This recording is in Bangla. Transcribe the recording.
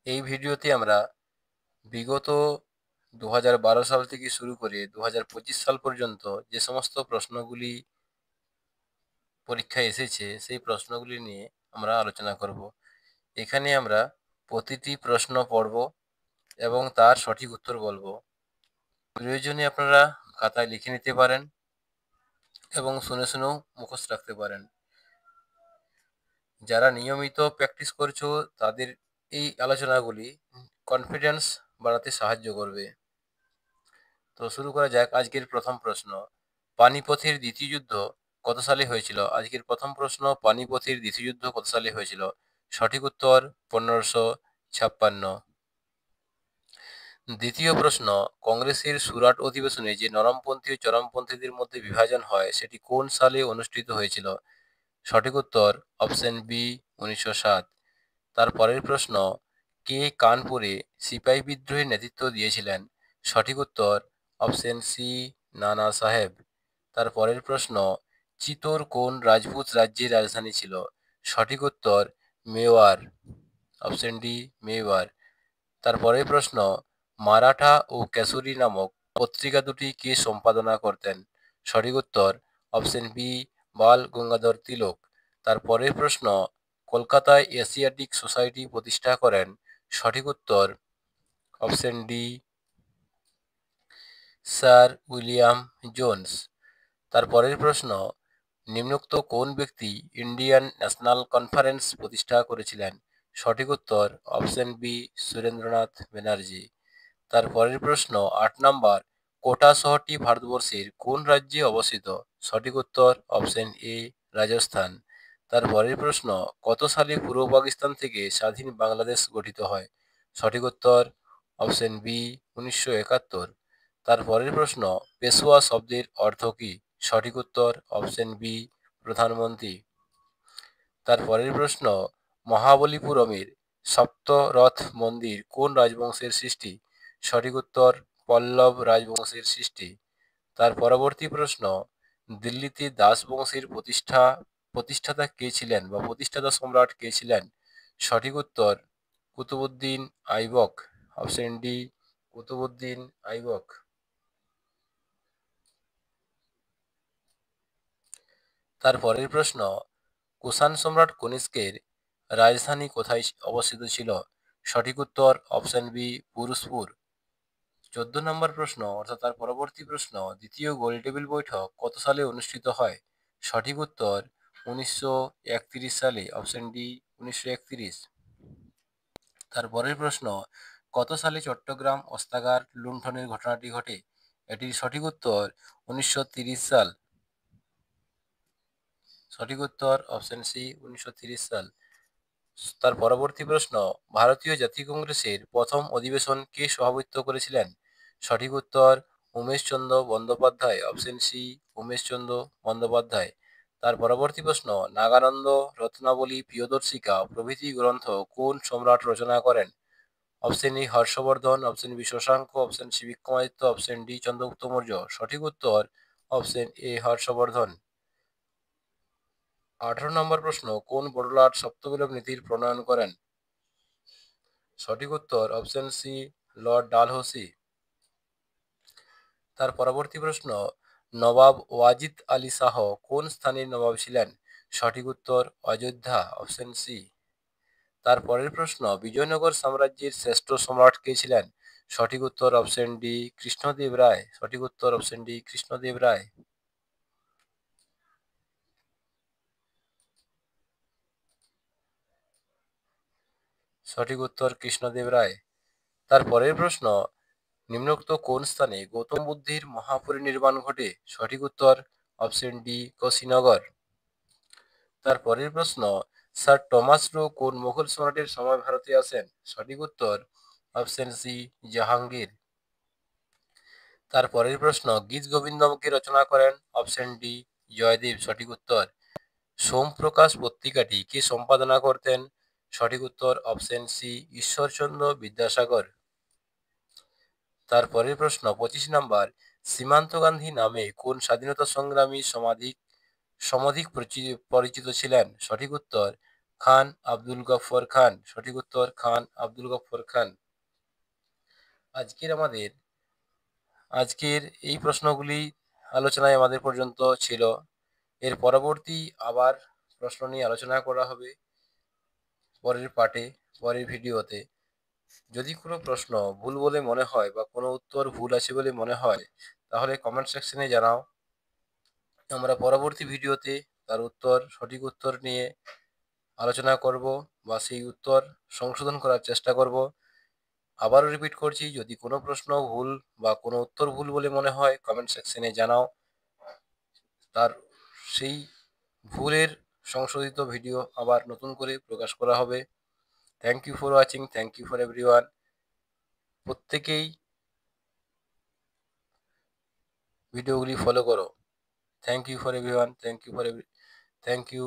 এই ভিডিওতে আমরা বিগত 2012 সাল থেকে শুরু করে 2025 সাল পর্যন্ত যে সমস্ত প্রশ্নগুলি পরীক্ষায় এসেছে সেই প্রশ্নগুলি নিয়ে আমরা আলোচনা করব। এখানে আমরা প্রতিটি প্রশ্ন পড়ব এবং তার সঠিক উত্তর বলবো। প্রয়োজনে আপনারা খাতায় লিখে নিতে পারেন এবং শুনে শুনেও মুখস্থ রাখতে পারেন। যারা নিয়মিত প্র্যাকটিস করছো তাদের এই আলোচনাগুলি কনফিডেন্স বাড়াতে সাহায্য করবে। তো শুরু করা যাক আজকের প্রথম প্রশ্ন। পানিপথের দ্বিতীয় যুদ্ধ কত সালে হয়েছিল? আজকের প্রথম প্রশ্ন, পানিপথের দ্বিতীয় যুদ্ধ কত সালে হয়েছিল? সঠিক উত্তর 1556। দ্বিতীয় প্রশ্ন, কংগ্রেসের সুরাট অধিবেশনে যে নরমপন্থী ও চরমপন্থীদের মধ্যে বিভাজন হয় সেটি কোন সালে অনুষ্ঠিত হয়েছিল? সঠিক উত্তর অপশন বি 1907। তার পরের প্রশ্ন, কে কানপুরে সিপাহী বিদ্রোহের নেতৃত্ব দিয়েছিলেন? সঠিক উত্তর অপশন সি নানা সাহেব। তার পরের প্রশ্ন, চিতোর কোন রাজপুত রাজ্যের রাজধানী ছিল? সঠিক উত্তর মেওয়ার, অপশন ডি মেওয়ার। তার পরের প্রশ্ন, মারাঠা ও কেশরী নামক পত্রিকা দুটি কে সম্পাদনা করতেন? সঠিক উত্তর অপশন বি বাল গঙ্গাধর তিলক। তার পরের প্রশ্ন, কলকাতায় এশিয়াটিক সোসাইটি প্রতিষ্ঠা করেন? সঠিক উত্তর option D sir William Jones. তার পরের প্রশ্ন, নিম্নোক্ত কোন ব্যক্তি ইন্ডিয়ান ন্যাশনাল কনফারেন্স প্রতিষ্ঠা করেছিলেন? সঠিক উত্তর অপশন বি সুরেন্দ্রনাথ ব্যানার্জি। তার পরের প্রশ্ন 8 নম্বর, কোটা শহরটি ভারতবর্ষের কোন রাজ্যে অবস্থিত? সঠিক উত্তর অপশন এ রাজস্থান। তার পরের প্রশ্ন, কত সালে পূর্ব পাকিস্তান থেকে স্বাধীন বাংলাদেশ গঠিত হয়? সঠিক উত্তর অপশন বি 1971। তার পরের প্রশ্ন, পেশোয়া শব্দের অর্থ কী? সঠিক উত্তর অপশন বি প্রধানমন্ত্রী। তার পরের প্রশ্ন, মহাবলীপুরমের সপ্তরথ মন্দির কোন রাজবংশের সৃষ্টি? সঠিক উত্তর পল্লব রাজবংশের সৃষ্টি। তার পরবর্তী প্রশ্ন, দিল্লিতে দাস বংশের প্রতিষ্ঠাতা কে ছিলেন বা প্রতিষ্ঠাতা সম্রাট কে ছিলেন? সঠিক উত্তর কুতুবউদ্দিন আইবক, অপশন ডি কুতুবউদ্দিন আইবক। তার পরের প্রশ্ন, কুষাণ সম্রাট কনিষ্কের রাজধানী কোথায় অবস্থিত ছিল? সঠিক উত্তর অপশন বি পুরুষপুর। 14 নম্বর প্রশ্ন অর্থাৎ তার পরবর্তী প্রশ্ন, দ্বিতীয় গোলটেবিল বৈঠক কত সালে অনুষ্ঠিত হয়? সঠিক উত্তর 1931 সালে, অপশন ডি 1931। তার পরের প্রশ্ন, কত সালে চট্টগ্রাম অস্ত্রাগার লুণ্ঠনের ঘটনাটি ঘটে? এটির সঠিক উত্তর 1930 সাল। সঠিক উত্তর অপশন সি 1930 সাল। তার পরবর্তী প্রশ্ন, ভারতীয় জাতীয় কংগ্রেসের প্রথম অধিবেশন কে সভাপতিত্ব করেছিলেন? সঠিক উত্তর উমেশচন্দ্র বন্দ্যোপাধ্যায়, অপশন সি উমেশচন্দ্র বন্দ্যোপাধ্যায়। তার পরবর্তী প্রশ্ন, নাগানন্দ, রত্নাবলী, প্রিয়দর্শিকা প্রভৃতি গ্রন্থ কোন সম্রাট রচনা করেন? Option E Harshavardhana, option B Shashanka, option C Vikramaditya, option D Chandragupta Maurya. সঠিক উত্তর অপশন এ হর্ষবর্ধন। 18 নম্বর প্রশ্ন, কোন বড়লাট সপ্তবিলোপ নীতির প্রণয়ন করেন? সঠিক উত্তর অপশন সি লর্ড ডালহৌসি। তার পরবর্তী প্রশ্ন, নবাব ওয়াজিদ আলী শাহ কোন স্থানের নবাব ছিলেন? সঠিক উত্তর অযোধ্যা, অপশন সি। তার পরের প্রশ্ন, বিজয়নগর সাম্রাজ্যের শ্রেষ্ঠ সম্রাট কে ছিলেন? সঠিক উত্তর অপশন ডি কৃষ্ণদেব রায়। সঠিক উত্তর অপশন ডি কৃষ্ণদেব রায়। সঠিক উত্তর কৃষ্ণদেব রায়। তার পরের প্রশ্ন, নিম্নোক্ত কোন স্থানে গৌতম বুদ্ধের মহাপরিনির্বাণ ঘটে? সঠিক উত্তর অপশন ডি কুশীনগর। তার পরের প্রশ্ন, স্যার টমাস রো কোন মুঘল সম্রাটের সময় ভারতে আসেন? সঠিক উত্তর অপশন সি জাহাঙ্গীর। তার পরের প্রশ্ন, গীত গোবিন্দমকে রচনা করেন? Option D Jayadev. সঠিক উত্তর। সোমপ্রকাশ পত্রিকাটি কে সম্পাদনা করতেন? সঠিক উত্তর অপশন সি ঈশ্বরচন্দ্র বিদ্যাসাগর। তার পরের প্রশ্ন 25 নম্বর, সীমান্ত গান্ধী নামে কোন স্বাধীনতা সংগ্রামী সমধিক পরিচিত ছিলেন? সঠিক উত্তর খান আব্দুল গফফর খান। সঠিক উত্তর খান আব্দুল গফফর খান। আজকের এই প্রশ্নগুলি আলোচনায় আমাদের পর্যন্ত ছিল। এর পরবর্তী আবার প্রশ্ন নিয়ে আলোচনা করা হবে পরের পার্টে, পরের ভিডিওতে। যদি কোনো প্রশ্ন ভুল বলে মনে হয় বা কোনো উত্তর ভুল আছে বলে মনে হয়, তাহলে কমেন্ট সেকশনে জানাও। আমরা পরবর্তী ভিডিওতে তার উত্তর, সঠিক উত্তর নিয়ে আলোচনা করব বা সেই উত্তর সংশোধন করার চেষ্টা করব। আবারও রিপিট করছি, যদি কোনো প্রশ্ন ভুল বা কোনো উত্তর ভুল বলে মনে হয় কমেন্ট সেকশনে জানাও। তার সেই ভুলের সংশোধিত ভিডিও আবার নতুন করে প্রকাশ করা হবে। Thank you for watching, thank you for everyone. প্রত্যেকেই ভিডিওগুলি ফলো করো। Thank you for everyone, thank you.